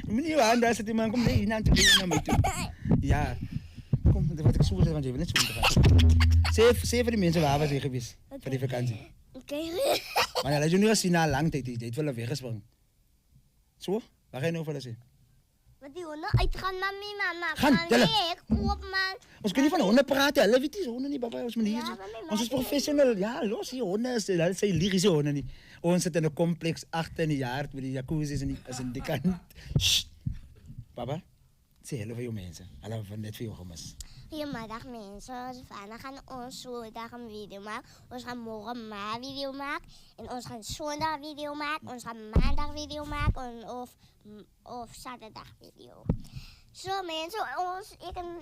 Meneer Wanda zit die man, kom nee, naar mij toe. Ja, kom, wat ik zoek, want je wil net zo gaan. Zeven die mensen waar was je geweest voor die vakantie. Oké. Maar ja, dat je nu al zien na lang tijd, die heeft wel weggesprongen. Zo, waar ga je nou voor zeggen? Wat die honden uitgaan, mama. Gaan, tellen. Ik koop man. Ons kan niet van honden praten, hulle weet die honden niet, papa, ons manier. Ja, maar my Ons is ma- professional, ja, los die honden, dat zijn lyrische honden niet. Ons zit in een complex achter in de jaar, met die jacuzzi's en die kant. Sst. Papa, zeg hallo voor jou mensen, hallo van net voor jou gemis. Goedemiddag mensen, vandaag gaan ons zondag een video maken. Ons gaan morgen maar video maken. En ons gaan zondag video maken. Ons gaan maandag video maken. Of zaterdag video. Zo mensen,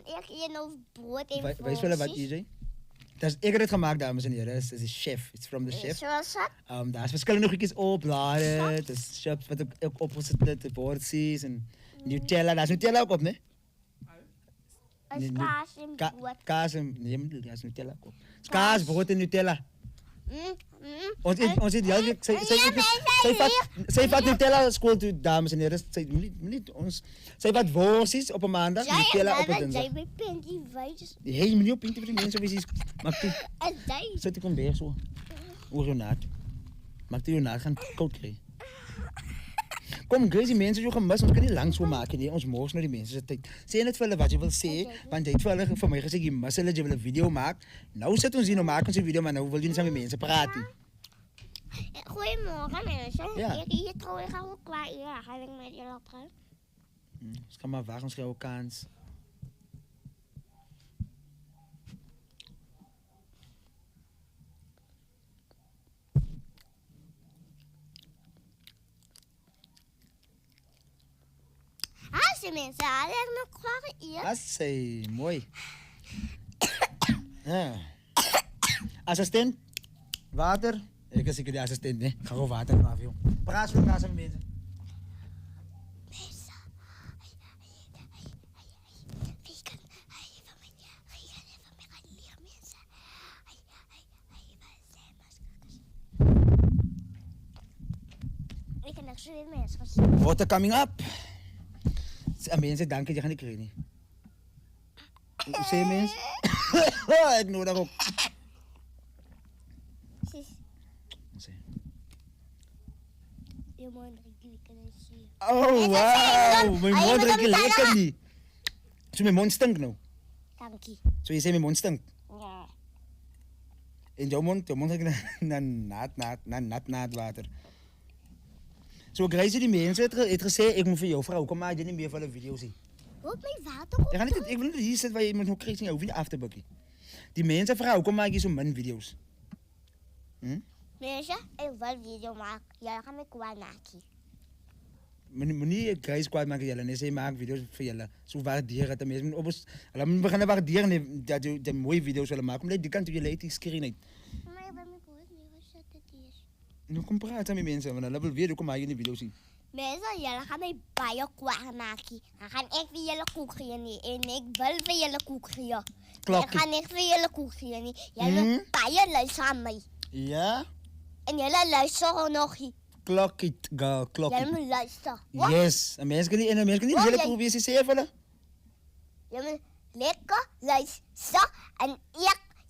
ik eet nog brood en Weet je wat je zei? Ik heb het gemaakt, dames en heren. Het is een chef. It's from the chef. Zoals dat? Daar is verschillende nog iets op, blaren. Het is chips wat ook opgezet, de porties en Nutella. Daar is Nutella ook op, nee? Een kaas en brood. Kaas en... Nee, daar is Nutella ook op. Kaas, brood en Nutella. Ons zit heel week... Zij vat Nutella school toe, dames en heren. Zij vat worstjes op een maandag en Nutella op een dinsdag. Zij bij Pinky Wijs. Hé, meneer Pinky voor die mensen, wie is... Maak toe. En zij. Zet ik een beer zo. Oor je naad. Maak die je naad, gaan koud krijgen. Kom, Grace, die mensen, je gemis, ons kan niet lang zo maken, nee. Ons mogen naar die mensen zitten. Zeg net voor wat je wil zeggen, want je hebt wel voor mij gezegd, je must dat je wil een video maken. Nou zit ons hier, nou maken ons een video, maar nou wil je niet met mensen praten. Goedemorgen mensen. Ja. Ik hier trouwens gaan we klaar. Ja, ga ik met jullie praten. Dus ga maar wachten, ons krijgen we kans. Als mensen, had ik nog klaar hier. Assai, mooi. Ja. Assistent, water. Ik is zeker de assistent, nee. Ga gewoon water vanaf, joh. Praat zo met mensen. Mensen. Wie kan van mij gaan leren mensen. Ik kan nog zo weer mensen. Water coming up. Mensen, dank je, je gaat niet krijgen. Zeg mensen. Ik nodig ook. Sis. Je mond ruikt lekker en zie. Oh, wauw. Mijn mond ruikt lekker niet. Zo mijn mond stinkt nou. Dank je. Zo je zei mijn mond stinkt. Ja. En jouw mond ruikt naar nat water. Zo Grace, die mensen het gezegd, ik moet voor jou vrouw, kom maar, je niet meer van de video zien. Hoop mijn water op. Ik wil niet hier zitten waar je iemand nog krijgt en je hoeft niet af te bukken. Die mensen vrouw, kom maar, je zo min video's. Mensen, ik wil video maken. Jij gaat me kwaad maken. Meneer Grace kwaad maken jullie, nee, zij maken video's voor jullie. Zo waarderen het de mensen. We beginnen waarderen dat je mooie video's willen maken, omdat die kant je leidt die screen uit. Maar ik ben mijn brood neergezet, het is. Nu kom praten met mensen, want dan wil weer kom maar in de video zien. Mensen, jullie gaan mij baie kwaad maken. Dan ga ik voor jullie koeken en ik wil voor jullie koeken. Klopt. Ik ga niet voor jullie koeken niet. Jullie baie luisteren aan mij. Ja? En jullie luisteren nog niet. Klok it, girl, klok Jullie it. moeten luisteren. Yes, en mensen kunnen niet willen proberen ze even. Jullie moeten lekker luisteren. En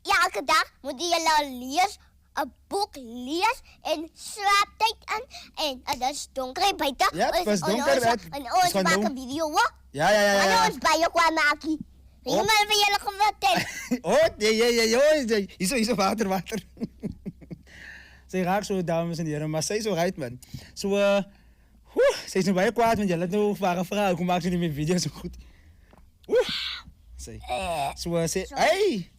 elke dag moeten jullie lezen. Een boek lezen en slaaptijd aan. En het is donker buiten. Ja, het was donker. En ons maken video, hoor. Ja. En ons bij je kwam maken. Weet je maar van jullie geweten. Oh, nee. Hier is water. Zij raakt zo, dames en heren, maar zij is zo right, man. Zo, zij is nu bij je kwaad, want je let nu waren vrouw. Hoe maakt ze niet meer video's zo goed? Zij, hey!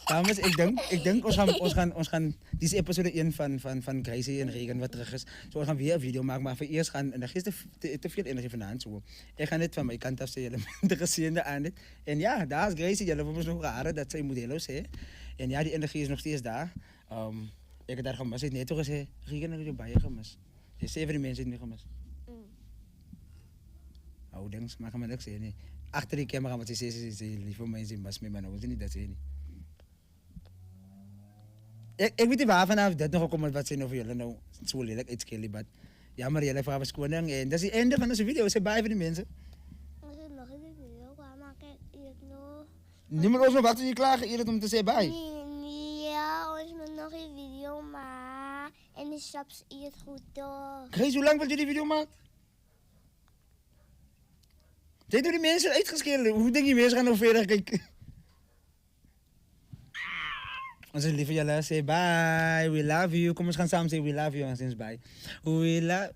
Dames, ik denk ons gaan deze episode 1 van Gracie en Regan wat terug is. Zo, we gaan weer een video maken, maar voor eerst gaan, en er is te veel energie vandaan. Zo. Ik ga net van mijn kant af zeggen, de geziende aan dit. En ja, daar is Gracie, jullie hebben ons nog raden dat zij model is. Hè. En ja, die energie is nog steeds daar. Ik heb daar gemist, ik heb net toch gezegd, Regan heb je bij je gemist. Je 7 mensen niet gemist. Houdings, maar ga maar niks zeggen. Nee. Achter die camera, wat ze zeggen, lieve mensen, mas met mijn ogen, niet dat ze niet. Ik weet niet waar vanaf dat nog komt wat zijn over jullie nou zo lelijk uitskelen, maar Jammer, jullie vragen verskoning. En dat is het einde van onze video. Zeg bye voor de mensen. Als ik nog in de video kwam, maak ik het nog. Niemand ons nog wachten je klaar geëerd om te zeggen bye. Nee, ja, ons moet nog een video maken. En de shops eet goed toch. Grace, hoe lang wil je die video maken? Zijn door die mensen uitgeschreven? Hoe denk je mensen gaan nog verder kijken? Onze lieve Jelle, say bye. We love you. Kom, we gaan samen zeggen we love you. En sinds bye. We love...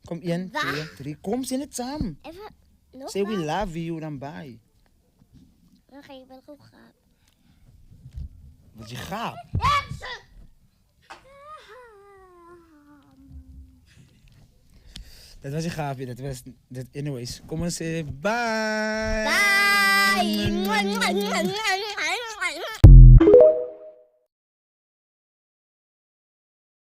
Kom, 1, 2, 3. Kom, zing het samen. Even nog Say we maar. love you, dan bye. Dan ga ik wel goed gaan. Wat je gaap. Dat was je gaapje. Dat was... Anyways, kom eens, bye. Bye.